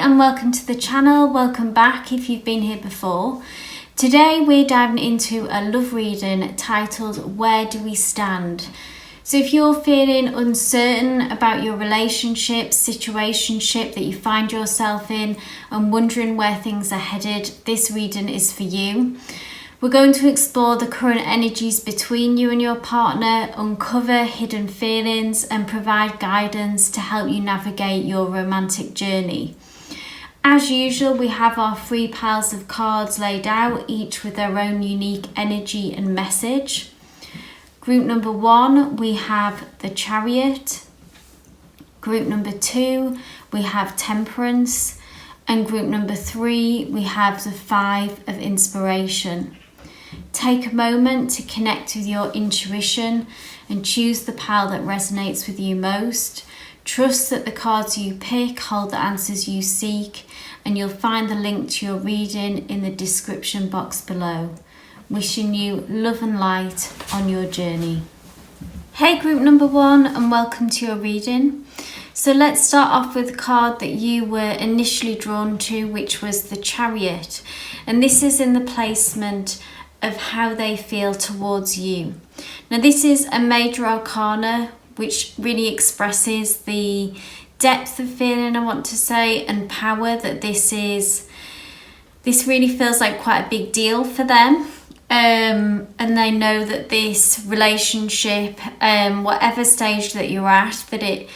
and welcome to the channel. Welcome back if you've been here before. Today we're diving into a love reading titled Where Do We Stand? So if you're feeling uncertain about your relationship, situationship that you find yourself in and wondering where things are headed, this reading is for you. We're going to explore the current energies between you and your partner, uncover hidden feelings and provide guidance to help you navigate your romantic journey. As usual, we have our 3 piles of cards laid out, each with their own unique energy and message. Group number 1, we have the Chariot. Group number 2, we have Temperance. And group number 3, we have the 5 of Inspiration. Take a moment to connect with your intuition and choose the pile that resonates with you most. Trust that the cards you pick hold the answers you seek, and you'll find the link to your reading in the description box below. Wishing you love and light on your journey. Hey group number 1, and welcome to your reading. So let's start off with the card that you were initially drawn to, which was the Chariot. And this is in the placement of how they feel towards you. Now this is a major arcana which really expresses the depth of feeling, I want to say, and power that this is. This really feels like quite a big deal for them. And they know that this relationship, whatever stage that you're at, that it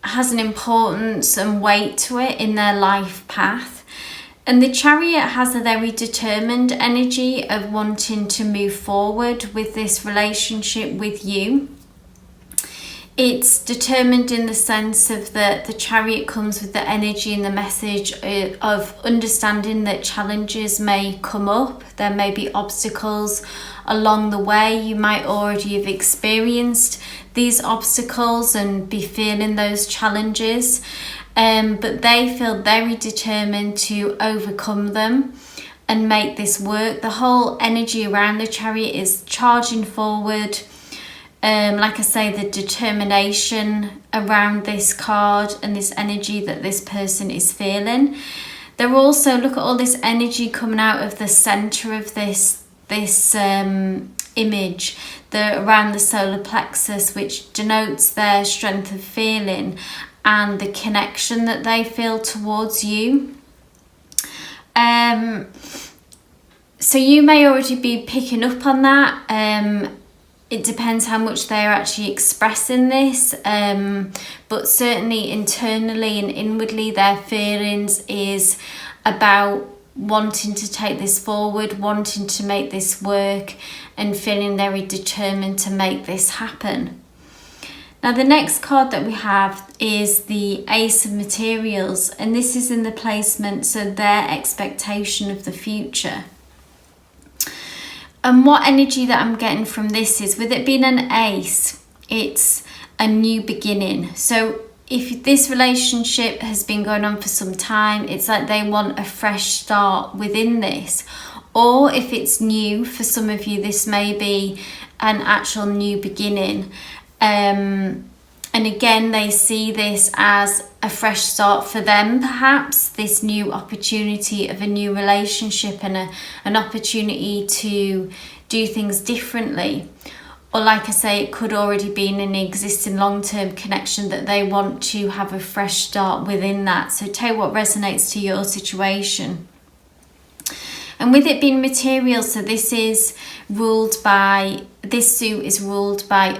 has an importance and weight to it in their life path. And the Chariot has a very determined energy of wanting to move forward with this relationship with you. It's determined in the sense of that the Chariot comes with the energy and the message of understanding that challenges may come up. There may be obstacles along the way. You might already have experienced these obstacles and be feeling those challenges. But they feel very determined to overcome them and make this work. The whole energy around the Chariot is charging forward. Like I say, the determination around this card and this energy that this person is feeling. They're also, look at all this energy coming out of the center of this image, around the solar plexus, which denotes their strength of feeling and the connection that they feel towards you. So you may already be picking up on that. It depends how much they're actually expressing this, but certainly internally and inwardly their feelings is about wanting to take this forward, wanting to make this work, and feeling very determined to make this happen. Now the next card that we have is the Ace of Materials, and this is in the placement, so their expectation of the future. And what energy that I'm getting from this is, with it being an ace, it's a new beginning. So if this relationship has been going on for some time, it's like they want a fresh start within this. Or if it's new, for some of you, this may be an actual new beginning. And again, they see this as a fresh start for them, perhaps, this new opportunity of a new relationship and an opportunity to do things differently. Or like I say, it could already be in an existing long-term connection that they want to have a fresh start within that. So take what resonates to your situation. And with it being material, so this suit is ruled by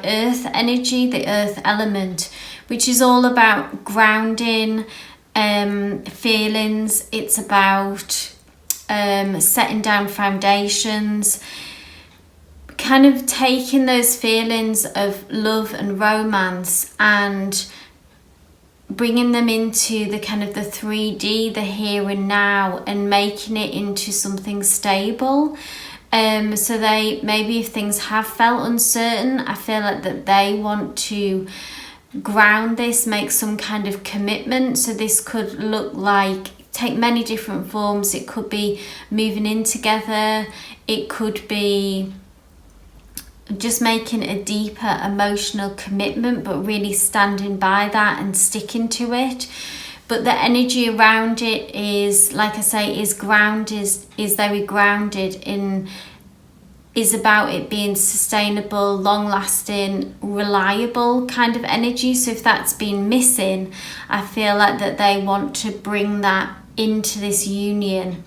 earth energy, the earth element, which is all about grounding feelings. It's about setting down foundations, kind of taking those feelings of love and romance and bringing them into the kind of the 3D, the here and now, and making it into something stable. So they, maybe if things have felt uncertain, I feel like that they want to ground this, make some kind of commitment. So this could look like, take many different forms. It could be moving in together. It could be just making a deeper emotional commitment, but really standing by that and sticking to it. but the energy around it is, like I say, is very grounded in, is about it being sustainable, long-lasting, reliable kind of energy. So if that's been missing, I feel like that they want to bring that into this union,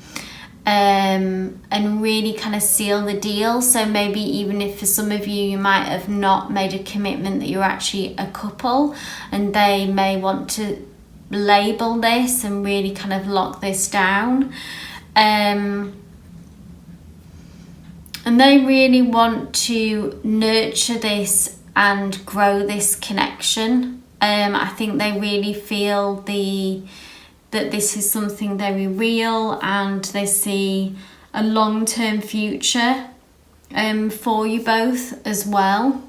and really kind of seal the deal. So maybe even if for some of you, you might have not made a commitment that you're actually a couple, and they may want to label this and really kind of lock this down. And they really want to nurture this and grow this connection. I think they really feel that this is something very real, and they see a long-term future for you both as well.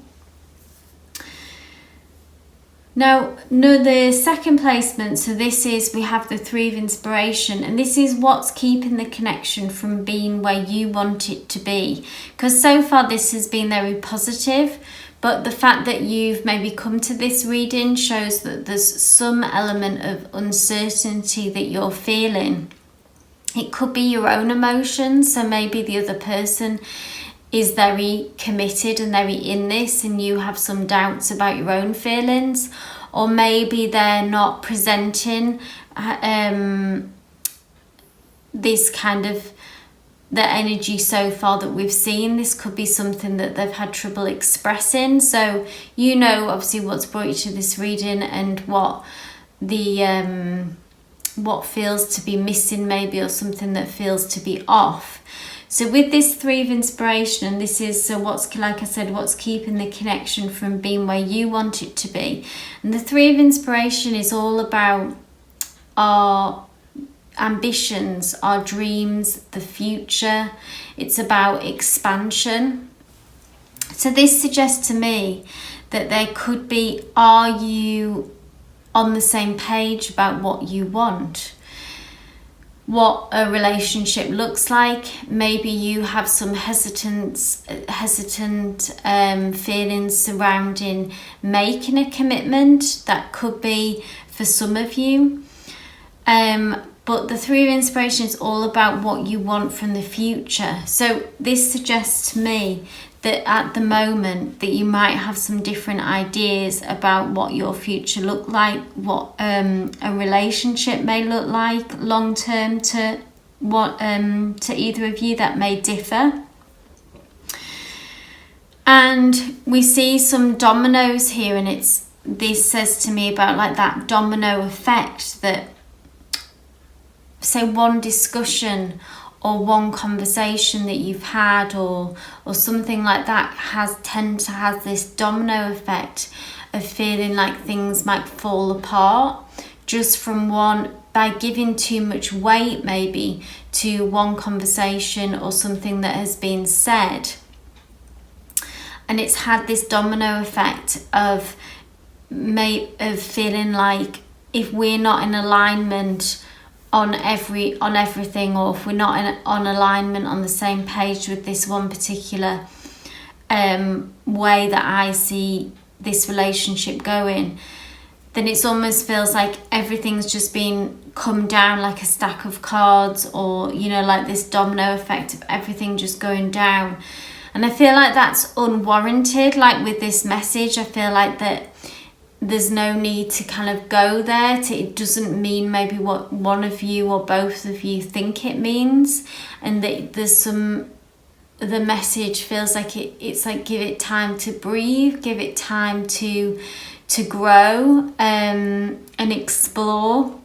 Now, the second placement, so this is, we have the Three of Inspiration, and this is what's keeping the connection from being where you want it to be. Because so far this has been very positive, but the fact that you've maybe come to this reading shows that there's some element of uncertainty that you're feeling. It could be your own emotions, so maybe the other person is very committed and very in this, and you have some doubts about your own feelings, or maybe they're not presenting this kind of the energy so far that we've seen. This could be something that they've had trouble expressing. So you know obviously what's brought you to this reading, and what the what feels to be missing maybe, or something that feels to be off. So with this Three of Inspiration, and this is, so what's, like I said, what's keeping the connection from being where you want it to be. And the Three of Inspiration is all about our ambitions, our dreams, the future. It's about expansion. So this suggests to me that there could be, are you on the same page about what you want? What a relationship looks like. Maybe you have some hesitant feelings surrounding making a commitment. That could be for some of you. But the Three of Inspiration is all about what you want from the future. So this suggests to me that at the moment that you might have some different ideas about what your future look like, what a relationship may look like long term to what to either of you. That may differ. And we see some dominoes here, and this says to me about like that domino effect, that say one discussion or one conversation that you've had or something like that tends to have this domino effect of feeling like things might fall apart just from one, by giving too much weight maybe to one conversation or something that has been said. And it's had this domino effect of feeling like if we're not in alignment on everything, or if we're not on alignment on the same page with this one particular way that I see this relationship going, then it almost feels like everything's just been come down like a stack of cards, or like this domino effect of everything just going down. And I feel like that's unwarranted. Like with this message, I feel like that there's no need to kind of go there. It doesn't mean maybe what one of you or both of you think it means, and that there's the message feels like it's like, give it time to breathe, give it time to grow and explore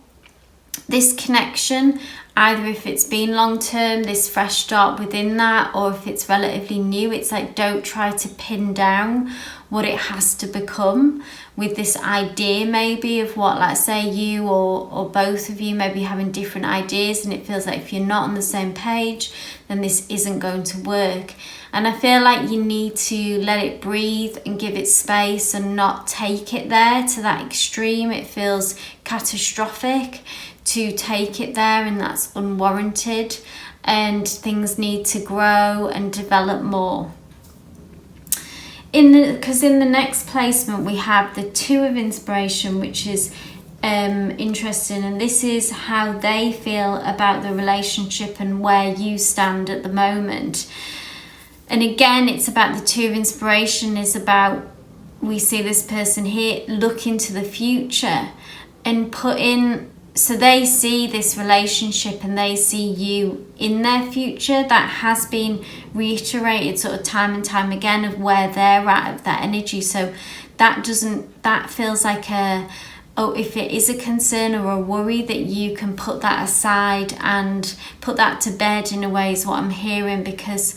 this connection, either if it's been long term, this fresh start within that, or if it's relatively new. It's like, don't try to pin down what it has to become with this idea maybe of what, let's say you or both of you may be having different ideas, and it feels like if you're not on the same page, then this isn't going to work. And I feel like you need to let it breathe and give it space, and not take it there to that extreme. It feels catastrophic to take it there, and that's unwarranted, and things need to grow and develop more. Because in the next placement we have the Two of Inspiration, which is interesting, and this is how they feel about the relationship and where you stand at the moment. And again, it's about the Two of Inspiration, is about, we see this person here look into the future and put in, so they see this relationship and they see you in their future. That has been reiterated sort of time and time again of where they're at, of that energy. So that feels like if it is a concern or a worry, that you can put that aside and put that to bed in a way, is what I'm hearing, because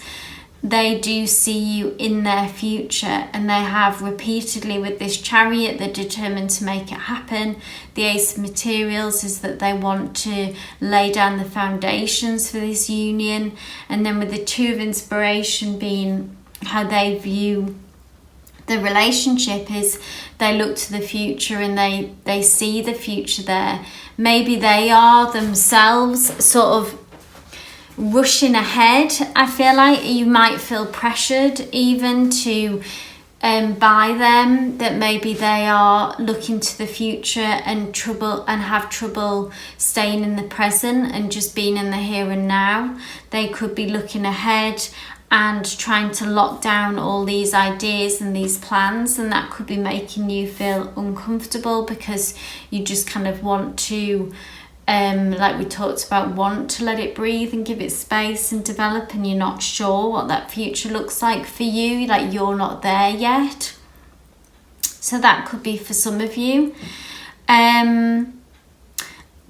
they do see you in their future, and they have repeatedly with this Chariot, they're determined to make it happen. The Ace of Materials is that they want to lay down the foundations for this union. And then with the Two of Inspiration being how they view the relationship, is they look to the future and they see the future there. Maybe they are themselves sort of rushing ahead. I feel like you might feel pressured even to by them, that maybe they are looking to the future and have trouble staying in the present and just being in the here and now. They could be looking ahead and trying to lock down all these ideas and these plans, and that could be making you feel uncomfortable because you just kind of want to, like we talked about, want to let it breathe and give it space and develop, and you're not sure what that future looks like for you, like you're not there yet. So that could be for some of you.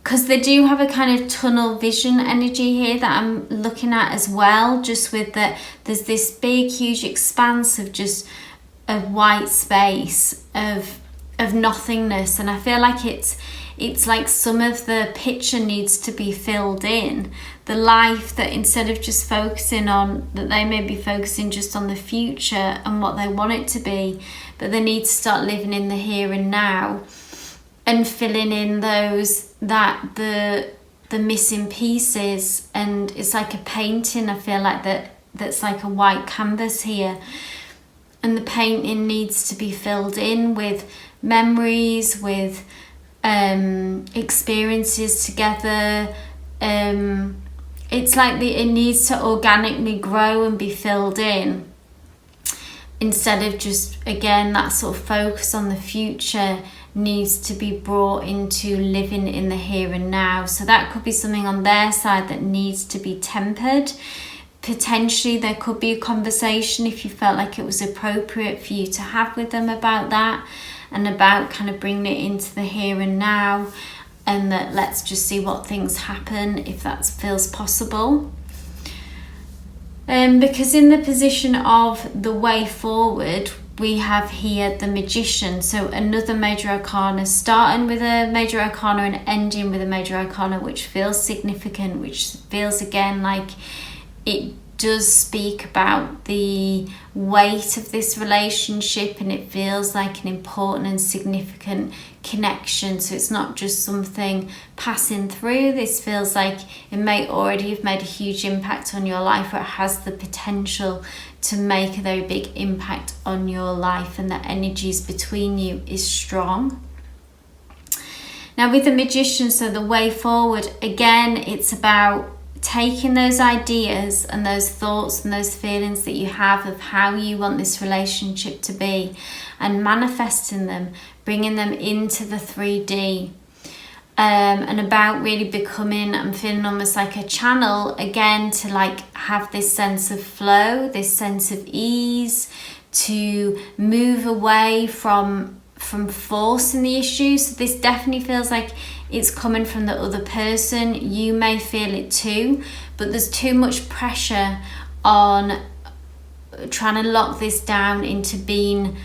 Because they do have a kind of tunnel vision energy here that I'm looking at as well, just with that there's this big huge expanse of just of white space, of nothingness, and I feel like it's like some of the picture needs to be filled in. The life that, instead of just focusing on, that they may be focusing just on the future and what they want it to be, but they need to start living in the here and now and filling in the missing pieces. And it's like a painting, I feel like that's like a white canvas here, and the painting needs to be filled in with memories, with experiences together. It's like it needs to organically grow and be filled in, instead of just, again, that sort of focus on the future needs to be brought into living in the here and now. So that could be something on their side that needs to be tempered. Potentially there could be a conversation, if you felt like it was appropriate for you to have with them about that, and about kind of bringing it into the here and now, and that let's just see what things happen, if that feels possible. Because in the position of the way forward, we have here the Magician, so another major arcana, starting with a major arcana and ending with a major arcana, which feels significant, which feels again like it does speak about the weight of this relationship, and it feels like an important and significant connection. So it's not just something passing through. This feels like it may already have made a huge impact on your life, or it has the potential to make a very big impact on your life, and the energies between you is strong. Now with the Magician, so the way forward, again, it's about taking those ideas and those thoughts and those feelings that you have of how you want this relationship to be, and manifesting them, bringing them into the 3D, and about really becoming, I'm feeling almost like a channel again, to like have this sense of flow, this sense of ease, to move away from forcing the issue. So this definitely feels like it's coming from the other person. You may feel it too, but there's too much pressure on trying to lock this down into being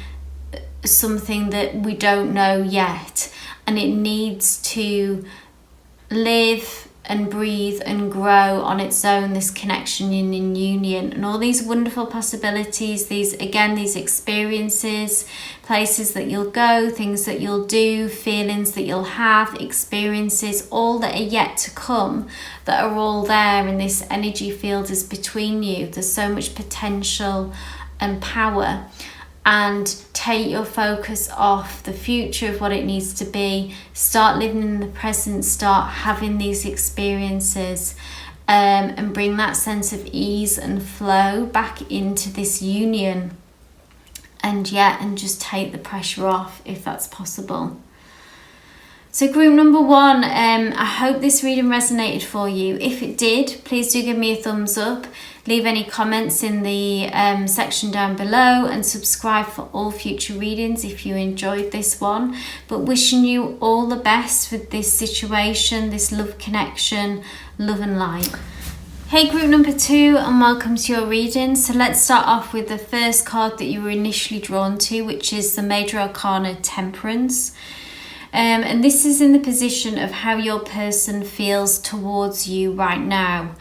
something that we don't know yet, and it needs to live and breathe and grow on its own, this connection in union, and all these wonderful possibilities, these experiences, places that you'll go, things that you'll do, feelings that you'll have, experiences, all that are yet to come, that are all there in this energy field is between you. There's so much potential and power, and take your focus off the future of what it needs to be, start living in the present, start having these experiences, and bring that sense of ease and flow back into this union. And just take the pressure off if that's possible. So group number 1, I hope this reading resonated for you. If it did, please do give me a thumbs up. Leave any comments in the section down below, and subscribe for all future readings if you enjoyed this one. But wishing you all the best with this situation, this love connection, love and light. Hey group number 2, and welcome to your reading. So let's start off with the first card that you were initially drawn to, which is the Major Arcana, Temperance. And this is in the position of how your person feels towards you right now.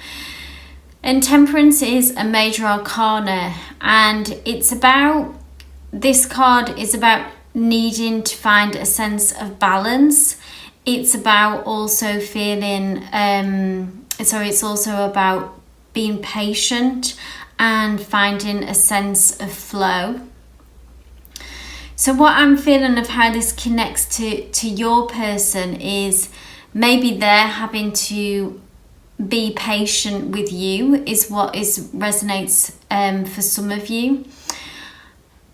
And Temperance is a Major Arcana, and this card is about needing to find a sense of balance. It's about also it's also about being patient and finding a sense of flow. So what I'm feeling of how this connects to your person is maybe they're having to be patient with you is what resonates for some of you.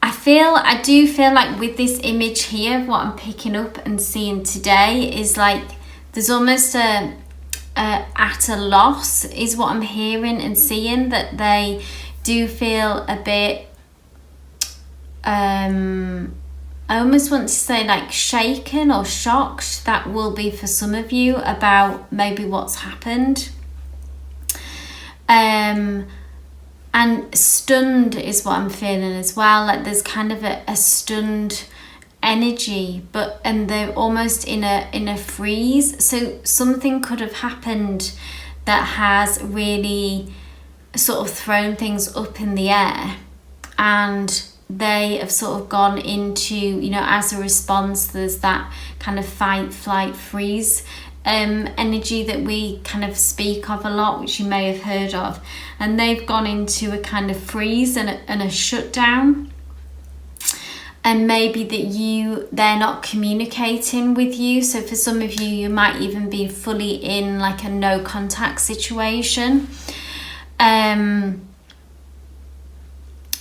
I do feel like with this image here, what I'm picking up and seeing today is like there's almost at a loss is what I'm hearing and seeing, that they do feel a bit I almost want to say like shaken or shocked. That will be for some of you about maybe what's happened. And stunned is what I'm feeling as well. Like there's kind of a stunned energy, and they're almost in a freeze. So something could have happened that has really sort of thrown things up in the air, and they have sort of gone into, as a response, there's that kind of fight, flight, freeze energy that we kind of speak of a lot, which you may have heard of, and they've gone into a kind of freeze and a shutdown. And maybe they're not communicating with you. So for some of you, you might even be fully in like a no contact situation.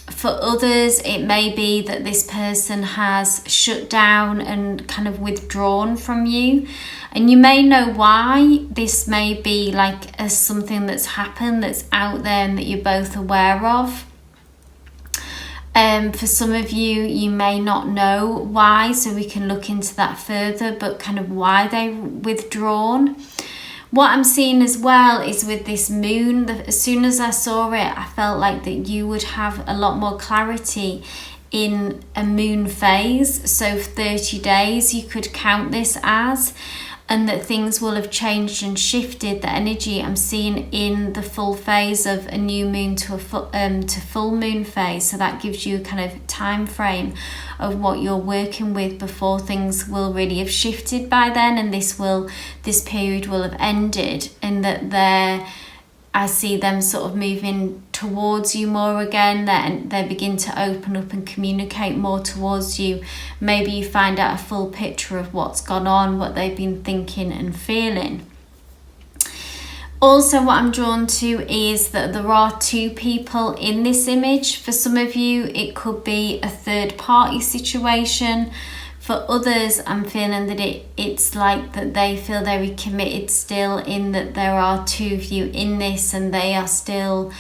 For others, it may be that this person has shut down and kind of withdrawn from you. And you may know why. This may be like something that's happened that's out there and that you're both aware of. For some of you, you may not know why, so we can look into that further, but kind of why they've withdrawn. What I'm seeing as well is with this moon, as soon as I saw it, I felt like that you would have a lot more clarity in a moon phase. So 30 days you could count this as, and that things will have changed and shifted. The energy I'm seeing in the full phase of a new moon to full moon phase. So that gives you a kind of time frame of what you're working with before things will really have shifted by then, and this period will have ended, and that I see them sort of moving towards you more again, they begin to open up and communicate more towards you. Maybe you find out a full picture of what's gone on, what they've been thinking and feeling. Also, what I'm drawn to is that there are two people in this image. For some of you, it could be a third party situation. For others, I'm feeling that it's like that they feel very committed still, in that there are two of you in this and they are still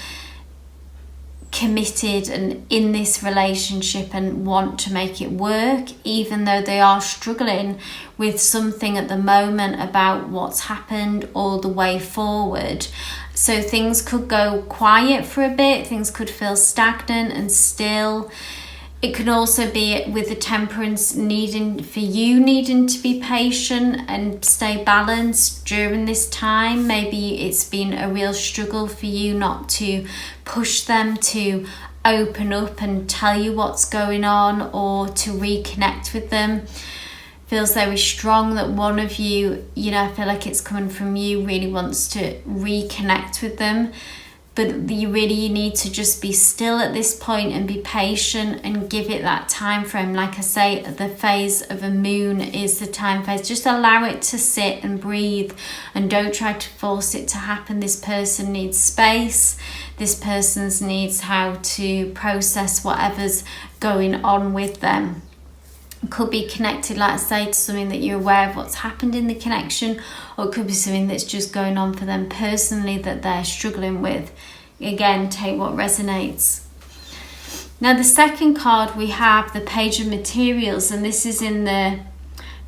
committed and in this relationship and want to make it work, even though they are struggling with something at the moment about what's happened or the way forward. So things could go quiet for a bit, things could feel stagnant and still. It can also be with the Temperance needing to be patient and stay balanced during this time. Maybe it's been a real struggle for you not to push them to open up and tell you what's going on or to reconnect with them. Feels very strong that one of you, I feel like it's coming from you, really wants to reconnect with them. but you need to just be still at this point and be patient and give it that time frame. Like I say, the phase of a moon is the time phase. Just allow it to sit and breathe, and don't try to force it to happen. This person needs space. This person needs how to process whatever's going on with them. It could be connected, like I say, to something that you're aware of what's happened in the connection, or it could be something that's just going on for them personally that they're struggling with. Again, take what resonates. Now, the second card, we have the Page of Materials, and this is in the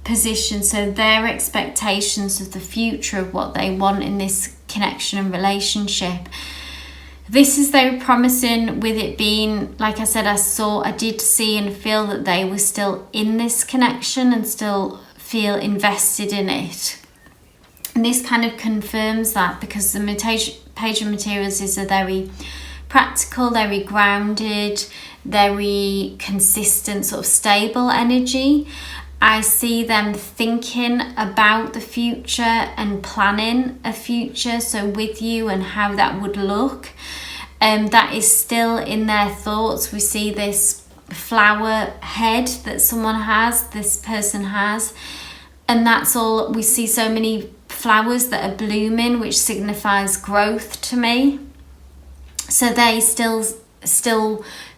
position, so their expectations of the future, of what they want in this connection and relationship. This is very promising, with it being, like I said, I did see and feel that they were still in this connection and still feel invested in it. And this kind of confirms that, because the Page of Materials is a very practical, very grounded, very consistent, sort of stable energy. I see them thinking about the future and planning a future, so with you, and how that would look. That is still in their thoughts. We see this flower head that this person has, and that's all. We see so many flowers that are blooming, which signifies growth to me. So they still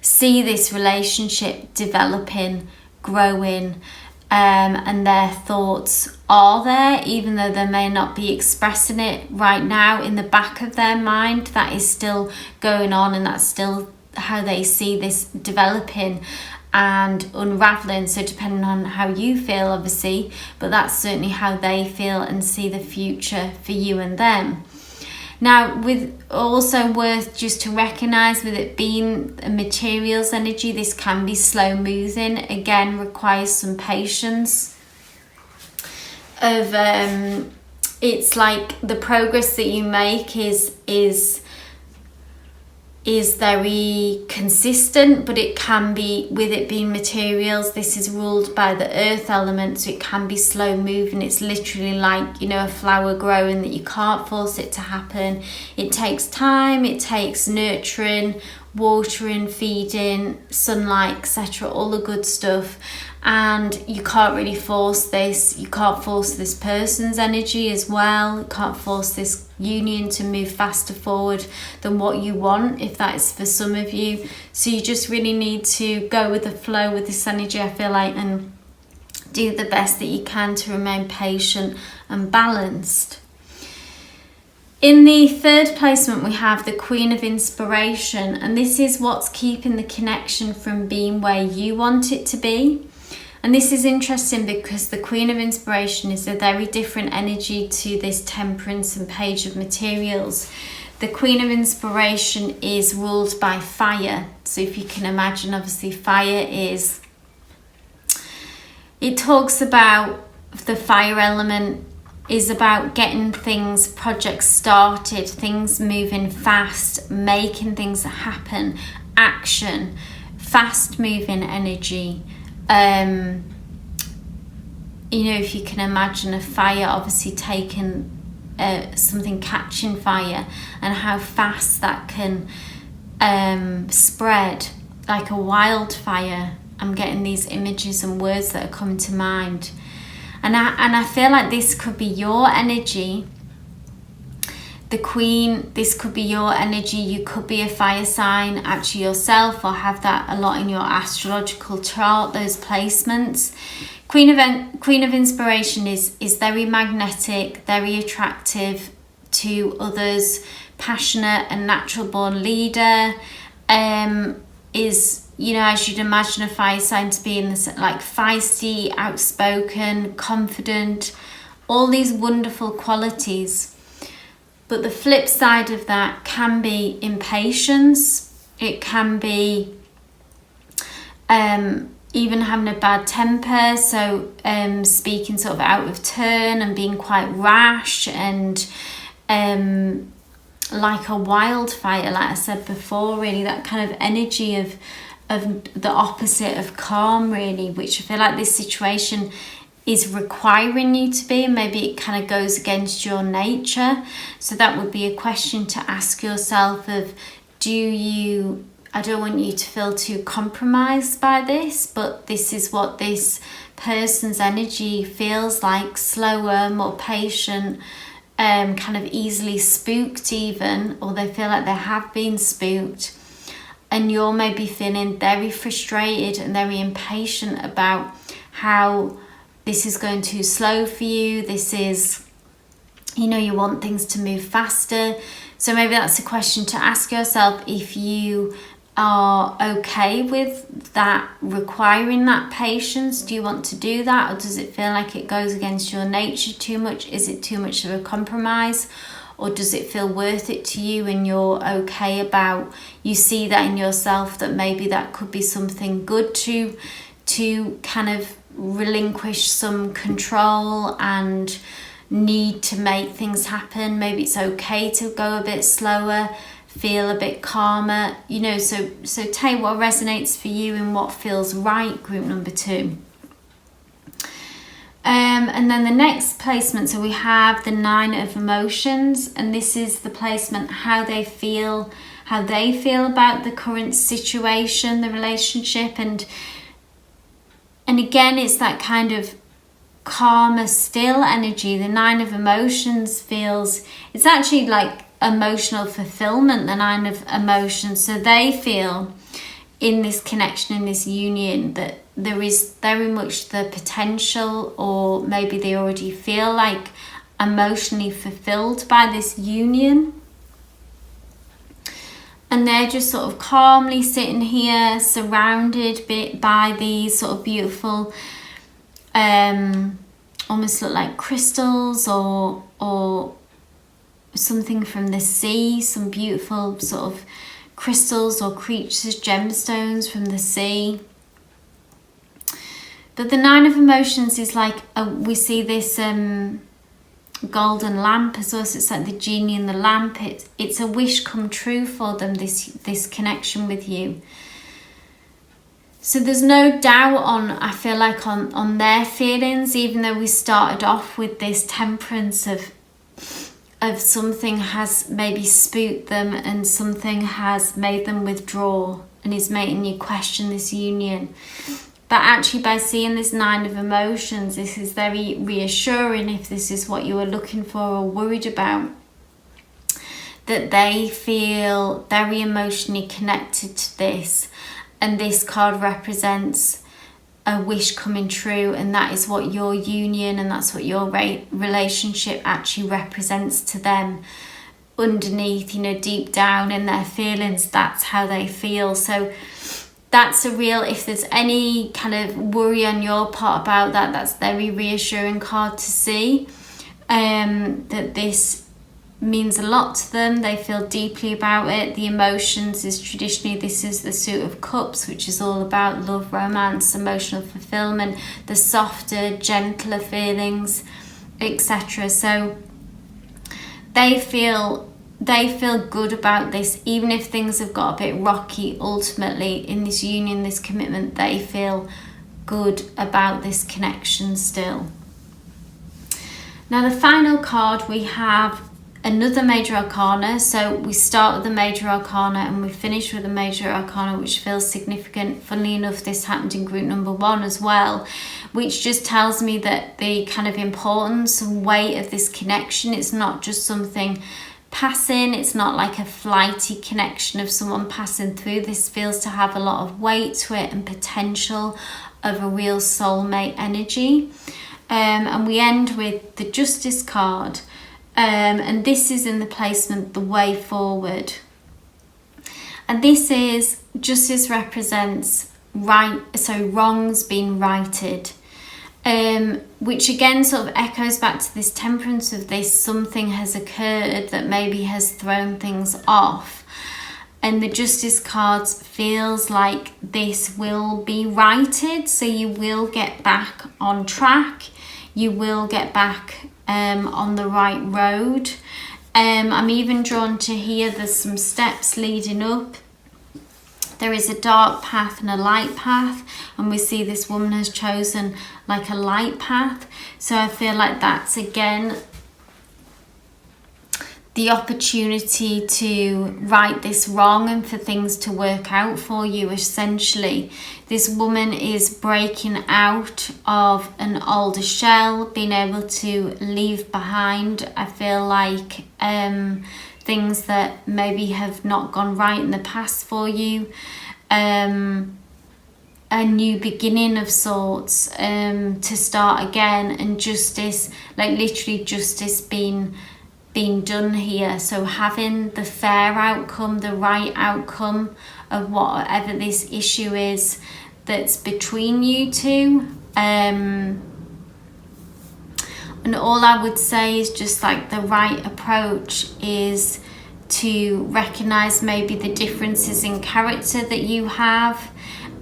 see this relationship developing, growing, and their thoughts are there, even though they may not be expressing it right now. In the back of their mind, that is still going on, and that's still how they see this developing and unraveling. So depending on how you feel, obviously, but that's certainly how they feel and see the future for you and them. Now, with also worth just to recognize, with it being a materials energy, this can be slow moving. Again, requires some patience. It's like the progress that you make is very consistent, but it can be, with it being materials, this is ruled by the earth element, so it can be slow moving. It's literally like, a flower growing, that you can't force it to happen. It takes time, it takes nurturing, watering, feeding, sunlight, etc., all the good stuff. And you can't really force this. You can't force this person's energy as well. You can't force this union to move faster forward than what you want, if that is for some of you. So you just really need to go with the flow with this energy, I feel like, and do the best that you can to remain patient and balanced. In the third placement, we have the Queen of Inspiration, and this is what's keeping the connection from being where you want it to be. And this is interesting because the Queen of Inspiration is a very different energy to this Temperance and Page of Materials. The Queen of Inspiration is ruled by fire. So if you can imagine, obviously fire is, it talks about the fire element is about getting things, projects started, things moving fast, making things happen, action, fast moving energy. If you can imagine a fire, obviously taking something catching fire, and how fast that can spread like a wildfire. I'm getting these images and words that are coming to mind, and I feel like this could be your energy. The Queen, this could be your energy. You could be a fire sign actually yourself, or have that a lot in your astrological chart, those placements. Queen of Inspiration is very magnetic, very attractive to others, passionate and natural born leader. Is, as you'd imagine a fire sign to be, in this like feisty, outspoken, confident, all these wonderful qualities. But the flip side of that can be impatience. It can be even having a bad temper, so speaking sort of out of turn and being quite rash, and like a wildfire, like I said before, really that kind of energy of the opposite of calm, really, which I feel like this situation is requiring you to be, and maybe it kind of goes against your nature. So that would be a question to ask yourself of, I don't want you to feel too compromised by this, but this is what this person's energy feels like: slower, more patient, kind of easily spooked even, or they feel like they have been spooked. And you're maybe feeling very frustrated and very impatient about how this is going too slow for you. This is, you want things to move faster. So maybe that's a question to ask yourself, if you are okay with that, requiring that patience. Do you want to do that, or does it feel like it goes against your nature too much? Is it too much of a compromise, or does it feel worth it to you and you're okay about, you see that in yourself, that maybe that could be something good to kind of relinquish some control and need to make things happen? Maybe it's okay to go a bit slower, feel a bit calmer, so take what resonates for you and what feels right, group number 2. And then the next placement, so we have the 9 of emotions, and this is the placement how they feel about the current situation, the relationship, and again, it's that kind of calmer, still energy. The 9 of emotions it's actually like emotional fulfillment, the 9 of emotions. So they feel in this connection, in this union, that there is very much the potential, or maybe they already feel like emotionally fulfilled by this union. And they're just sort of calmly sitting here, surrounded by these sort of beautiful, almost look like crystals or something from the sea, some beautiful sort of crystals or creatures, gemstones from the sea. But the 9 of emotions is like, we see this golden lamp as well, so it's like the genie in the lamp. It's a wish come true for them, this connection with you. So there's no doubt I feel like on their feelings, even though we started off with this temperance of something has maybe spooked them, and something has made them withdraw and is making you question this union. But actually, by seeing this 9 of emotions, this is very reassuring if this is what you are looking for or worried about, that they feel very emotionally connected to this. And this card represents a wish coming true, and that is what your union and that's what your relationship actually represents to them. Underneath, deep down in their feelings, that's how they feel. So that's if there's any kind of worry on your part about that, that's a very reassuring card to see. That this means a lot to them. They feel deeply about it. The emotions is traditionally, this is the Suit of Cups, which is all about love, romance, emotional fulfillment, the softer, gentler feelings, etc. So they feel good about this, even if things have got a bit rocky. Ultimately, in this union, this commitment, they feel good about this connection still. Now, the final card, we have another major arcana. So we start with the major arcana and we finish with the major arcana, which feels significant. Funnily enough, this happened in group number 1 as well, which just tells me that the kind of importance and weight of this connection, it's not just something passing, it's not like a flighty connection of someone passing through. This feels to have a lot of weight to it and potential of a real soulmate energy. And we end with the Justice card. And this is in the placement, the way forward. And this is, justice represents wrongs being righted. Which again sort of echoes back to this temperance of this, something has occurred that maybe has thrown things off. And the Justice cards feels like this will be righted, so you will get back on track. You will get back on the right road. I'm even drawn to here, there's some steps leading up. There is a dark path and a light path, and we see this woman has chosen like a light path. So I feel like that's again the opportunity to right this wrong and for things to work out for you. Essentially, this woman is breaking out of an older shell, being able to leave behind, I feel like, things that maybe have not gone right in the past for you. A new beginning of sorts, to start again, and justice, like literally justice being done here. So having the fair outcome, the right outcome of whatever this issue is that's between you two. And all I would say is just like the right approach is to recognize maybe the differences in character that you have,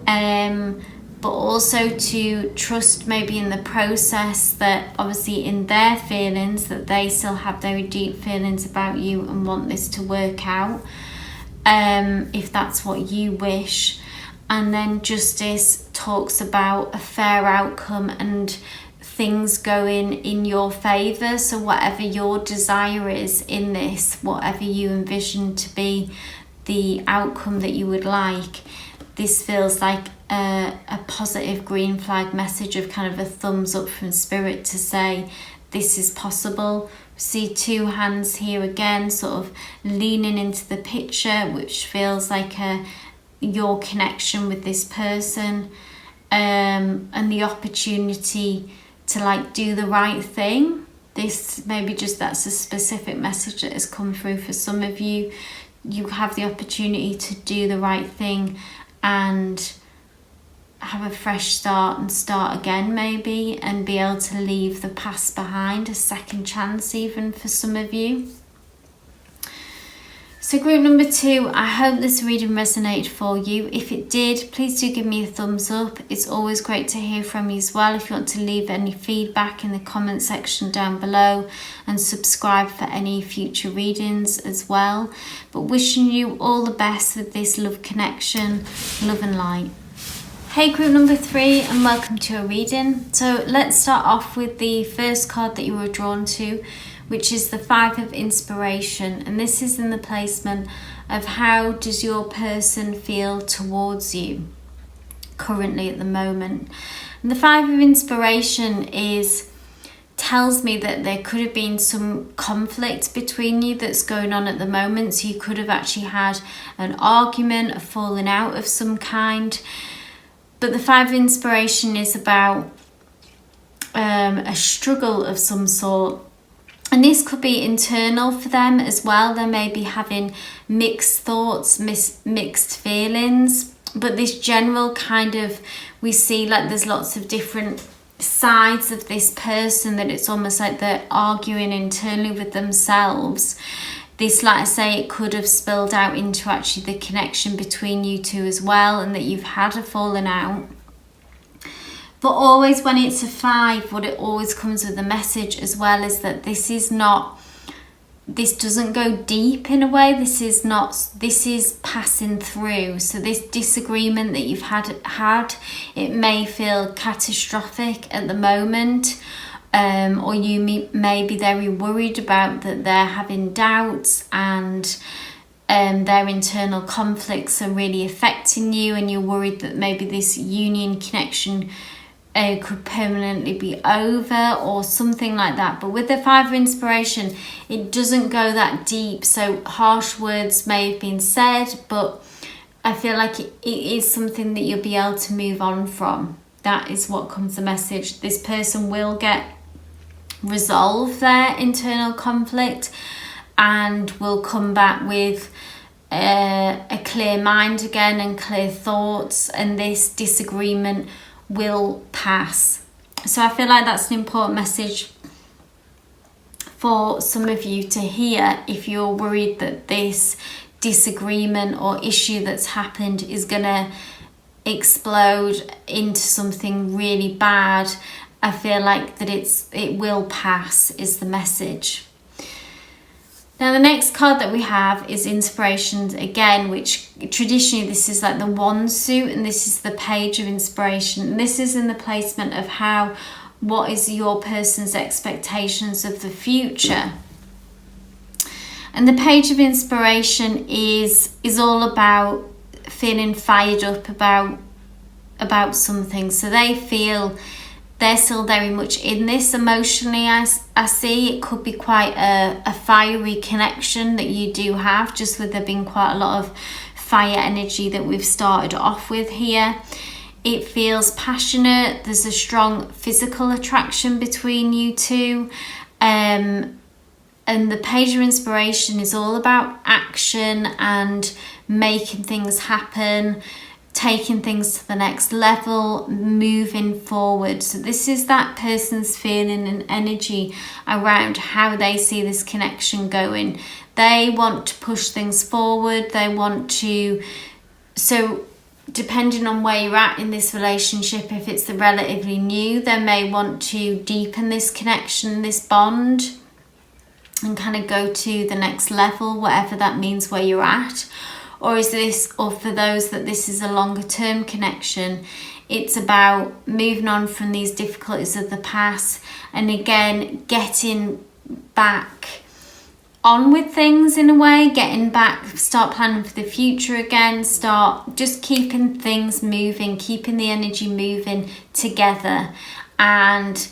but also to trust maybe in the process, that obviously in their feelings that they still have very deep feelings about you and want this to work out, if that's what you wish. And then justice talks about a fair outcome and things going in your favor. So whatever your desire is in this, whatever you envision to be the outcome that you would like, this feels like a positive green flag message of kind of a thumbs up from spirit to say this is possible. See two hands here again, sort of leaning into the picture, which feels like your connection with this person, and the opportunity to like do the right thing. This maybe just that's a specific message that has come through for some of you. You have the opportunity to do the right thing and have a fresh start and start again maybe, and be able to leave the past behind, a second chance even for some of you. So group number 2, I hope this reading resonated for you. If it did, please do give me a thumbs up. It's always great to hear from you as well. If you want to leave any feedback in the comment section down below, and subscribe for any future readings as well. But wishing you all the best with this love connection, love and light. Hey group number 3, and welcome to a reading. So let's start off with the first card that you were drawn to, which is the 5 of Inspiration. And this is in the placement of how does your person feel towards you currently at the moment. And the 5 of Inspiration tells me that there could have been some conflict between you that's going on at the moment. So you could have actually had an argument, a falling out of some kind. But the 5 of Inspiration is about a struggle of some sort. And this could be internal for them as well. They may be having mixed thoughts, mixed feelings. But this general kind of, we see like there's lots of different sides of this person, that it's almost like they're arguing internally with themselves. This, like I say, it could have spilled out into actually the connection between you two as well, and that you've had a falling out. But always when it's a 5, what it always comes with a message as well is that this doesn't go deep in a way. This is passing through. So this disagreement that you've had, it may feel catastrophic at the moment. Or you may be very worried about that they're having doubts, and their internal conflicts are really affecting you, and you're worried that maybe this union connection could permanently be over or something like that. But with the 5 of Inspiration, it doesn't go that deep. So harsh words may have been said, but I feel like it is something that you'll be able to move on from. That is what comes the message. This person will resolve their internal conflict and will come back with a clear mind again and clear thoughts, and this disagreement will pass. So I feel like that's an important message for some of you to hear if you're worried that this disagreement or issue that's happened is going to explode into something really bad. I feel like that it will pass is the message. Now the next card that we have is Inspirations again, which traditionally this is like the wand suit, and this is the Page of Inspiration. And this is in the placement of what is your person's expectations of the future. And the Page of Inspiration is all about feeling fired up about something. So they feel they're still very much in this emotionally. I see it could be quite a fiery connection that you do have, just with there being quite a lot of fire energy that we've started off with here. It feels passionate. There's a strong physical attraction between you two. And the Page of Inspiration is all about action and making things happen, taking things to the next level, moving forward. So this is that person's feeling and energy around how they see this connection going. They want to push things forward. They want to, so depending on where you're at in this relationship, if it's the relatively new, they may want to deepen this connection, this bond, and kind of go to the next level, whatever that means where you're at. Or for those that this is a longer term connection, it's about moving on from these difficulties of the past, and again, getting back on with things in a way, start planning for the future again, start just keeping things moving, keeping the energy moving together, and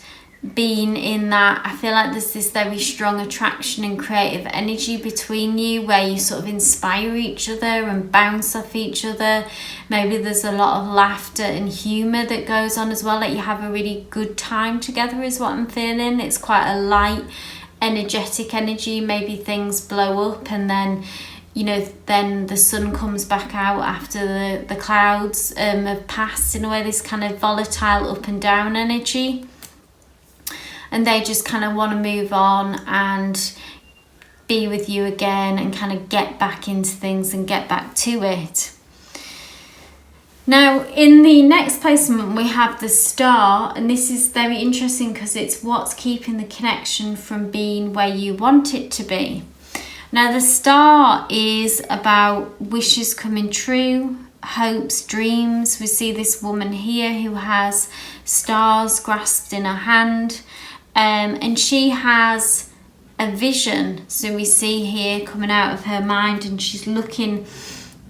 being in that, I feel like there's this very strong attraction and creative energy between you where you sort of inspire each other and bounce off each other. Maybe there's a lot of laughter and humour that goes on as well, like you have a really good time together is what I'm feeling. It's quite a light, energetic energy. Maybe things blow up and then then the sun comes back out after the clouds have passed, in a way, this kind of volatile up and down energy. And they just kind of want to move on and be with you again and kind of get back into things and get back to it. Now, in the next placement, we have the Star, and this is very interesting because it's what's keeping the connection from being where you want it to be. Now, the Star is about wishes coming true, hopes, dreams. We see this woman here who has stars grasped in her hand. And she has a vision, so we see here coming out of her mind, and she's looking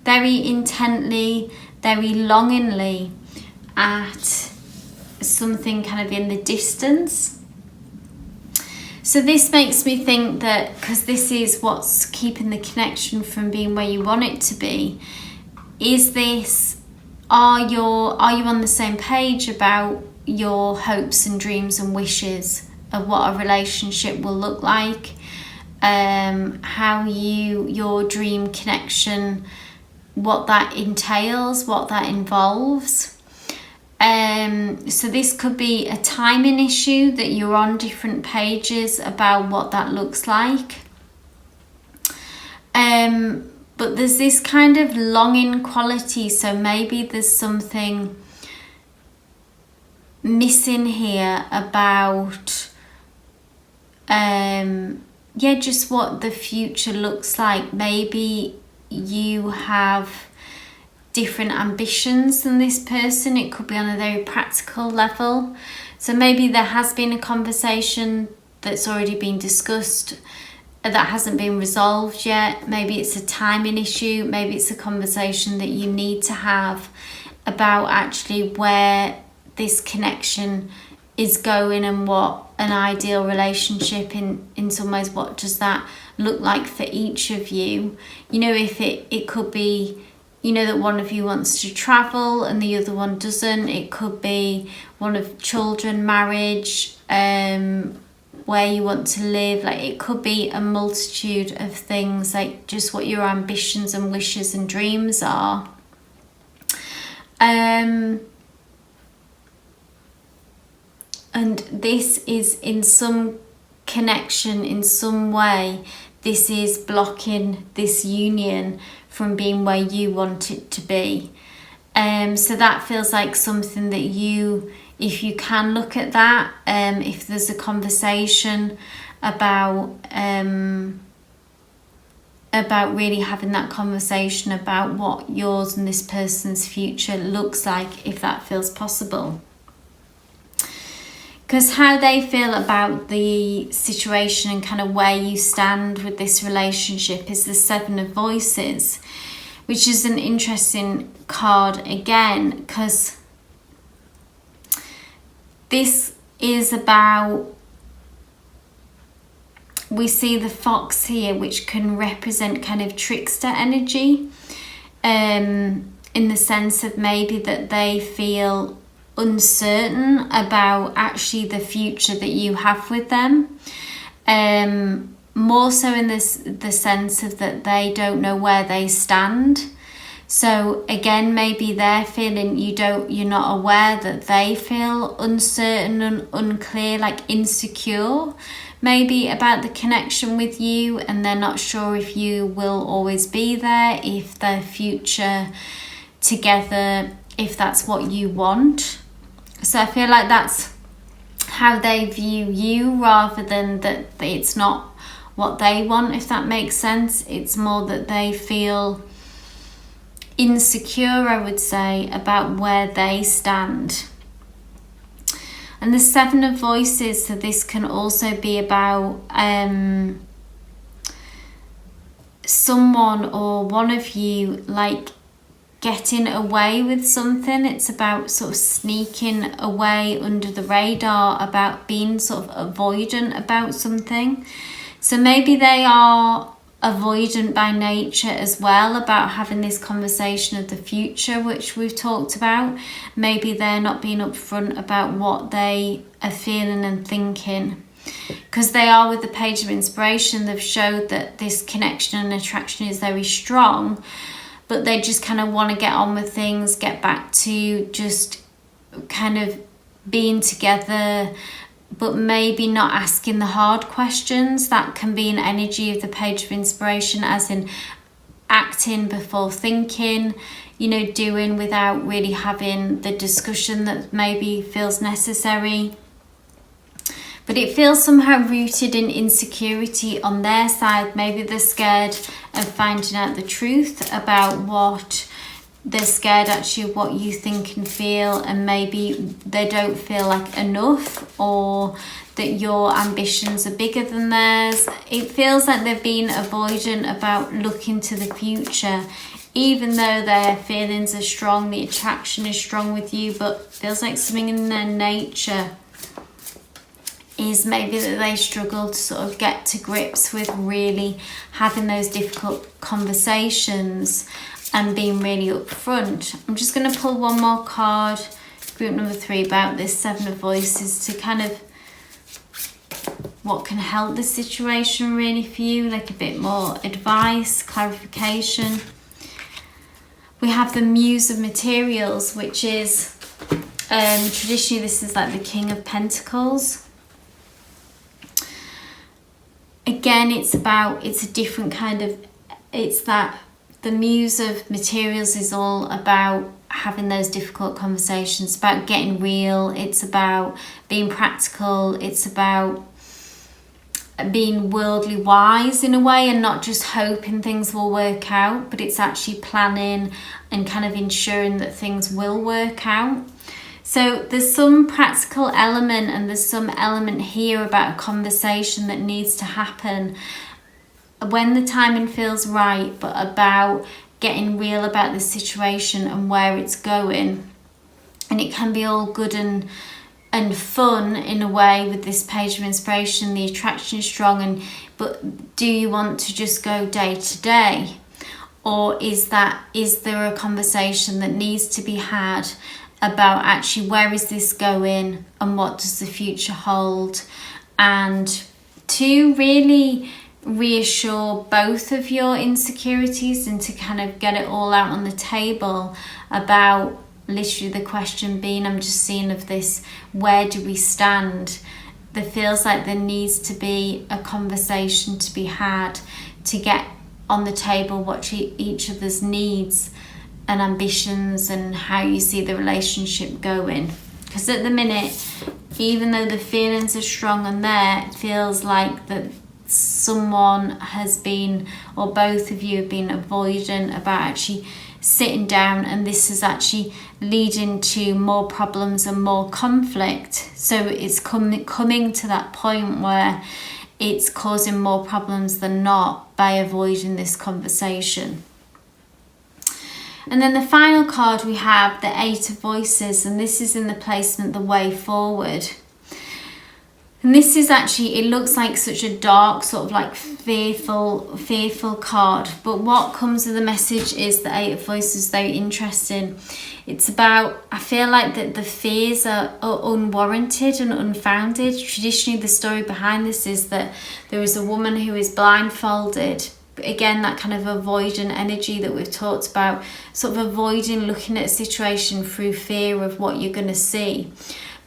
very intently, very longingly at something kind of in the distance. So this makes me think that, because this is what's keeping the connection from being where you want it to be, are you on the same page about your hopes and dreams and wishes of what a relationship will look like, how your dream connection, what that entails, what that involves. So this could be a timing issue, that you're on different pages about what that looks like. But there's this kind of longing quality, so maybe there's something missing here about just what the future looks like. Maybe you have different ambitions than this person. It could be on a very practical level. So maybe there has been a conversation that's already been discussed that hasn't been resolved yet. Maybe it's a timing issue. Maybe it's a conversation that you need to have about actually where this connection is going and what an ideal relationship in some ways, what does that look like for each of you. If it could be, that one of you wants to travel and the other one doesn't. It could be one of children, marriage, where you want to live. Like, it could be a multitude of things, like just what your ambitions and wishes and dreams are. And this is in some connection, in some way, this is blocking this union from being where you want it to be. So that feels like something that if you can look at that, if there's a conversation about about really having that conversation about what yours and this person's future looks like, if that feels possible. Because how they feel about the situation and kind of where you stand with this relationship is the Seven of Voices, which is an interesting card again, because this is about, we see the fox here, which can represent kind of trickster energy, in the sense of maybe that they feel uncertain about actually the future that you have with them. More so in the sense of that they don't know where they stand. So again, maybe they're feeling you're not aware that they feel uncertain and unclear, like insecure, maybe about the connection with you, and they're not sure if you will always be there, if their future together, if that's what you want. So I feel like that's how they view you, rather than that it's not what they want, if that makes sense. It's more that they feel insecure, I would say, about where they stand. And the Seven of Voices, so this can also be about someone or one of you like getting away with something. It's about sort of sneaking away under the radar, about being sort of avoidant about something. So maybe they are avoidant by nature as well, about having this conversation of the future, which we've talked about. Maybe they're not being upfront about what they are feeling and thinking, because they are, with the Page of Inspiration, they've showed that this connection and attraction is very strong, but they just kind of want to get on with things, get back to just kind of being together, but maybe not asking the hard questions. That can be an energy of the Page of Inspiration, as in acting before thinking, doing without really having the discussion that maybe feels necessary. But it feels somehow rooted in insecurity on their side. Maybe they're scared of finding out the truth about what they're scared actually of what you think and feel, and maybe they don't feel like enough, or that your ambitions are bigger than theirs. It feels like they're being avoidant about looking to the future, even though their feelings are strong, the attraction is strong with you, but feels like something in their nature is maybe that they struggle to sort of get to grips with really having those difficult conversations and being really upfront. I'm just going to pull one more card, group number 3, about this Seven of Voices, to kind of what can help the situation really for you, like a bit more advice, clarification. We have the Muse of Materials, which is traditionally this is like the King of Pentacles. Again, it's a different kind of, it's that the Muse of Materials is all about having those difficult conversations, about getting real. It's about being practical. It's about being worldly wise in a way, and not just hoping things will work out, but it's actually planning and kind of ensuring that things will work out. So there's some practical element, and there's some element here about a conversation that needs to happen when the timing feels right, but about getting real about the situation and where it's going. And it can be all good and fun in a way with this Page of Inspiration. The attraction is strong, but do you want to just go day to day, or is there a conversation that needs to be had about actually where is this going and what does the future hold, and to really reassure both of your insecurities and to kind of get it all out on the table about literally the question being, I'm just seeing of this, where do we stand? There feels like there needs to be a conversation to be had to get on the table what each other's needs and ambitions and how you see the relationship going. Because at the minute, even though the feelings are strong and there, it feels like that someone has been, or both of you have been avoidant about actually sitting down, and this is actually leading to more problems and more conflict. So it's coming to that point where it's causing more problems than not by avoiding this conversation. And then the final card we have the Eight of Voices, and this is in the placement the Way Forward. And this is actually, it looks like such a dark, sort of like fearful card. But what comes with the message is the Eight of Voices, very interesting. It's about, I feel like that the fears are unwarranted and unfounded. Traditionally, the story behind this is that there is a woman who is blindfolded. Again, that kind of avoidant energy that we've talked about, sort of avoiding looking at a situation through fear of what you're going to see.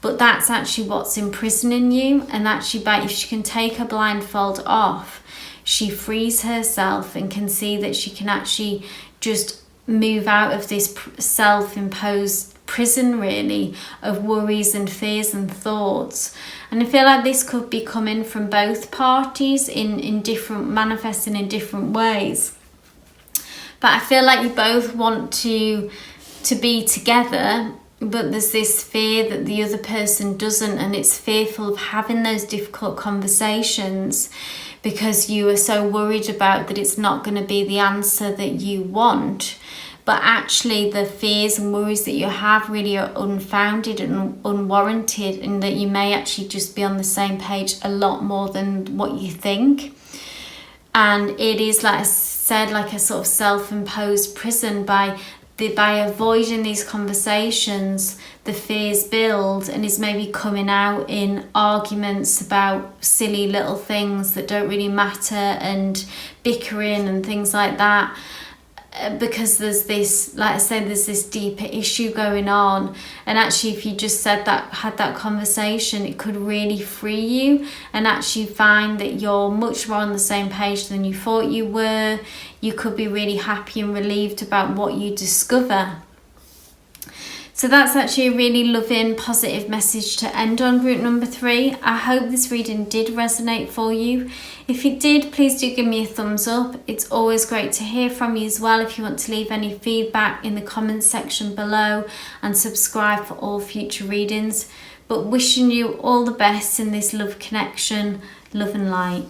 But that's actually what's imprisoning you. And actually, if she can take her blindfold off, she frees herself and can see that she can actually just move out of this self-imposed prison, really, of worries and fears and thoughts. And I feel like this could be coming from both parties in different, manifesting in different ways. But I feel like you both want to be together, but there's this fear that the other person doesn't, and it's fearful of having those difficult conversations because you are so worried about that it's not going to be the answer that you want. But actually the fears and worries that you have really are unfounded and unwarranted, and that you may actually just be on the same page a lot more than what you think. And it is, like I said, like a sort of self-imposed prison. By avoiding these conversations, the fears build, and is maybe coming out in arguments about silly little things that don't really matter, and bickering and things like that. Because there's this, like I said, there's this deeper issue going on. And actually, if you just had that conversation, it could really free you and actually find that you're much more on the same page than you thought you were. You could be really happy and relieved about what you discover. So that's actually a really loving, positive message to end on, group number 3. I hope this reading did resonate for you. If it did, please do give me a thumbs up. It's always great to hear from you as well. If you want to leave any feedback in the comments section below, and subscribe for all future readings. But wishing you all the best in this love connection, love and light.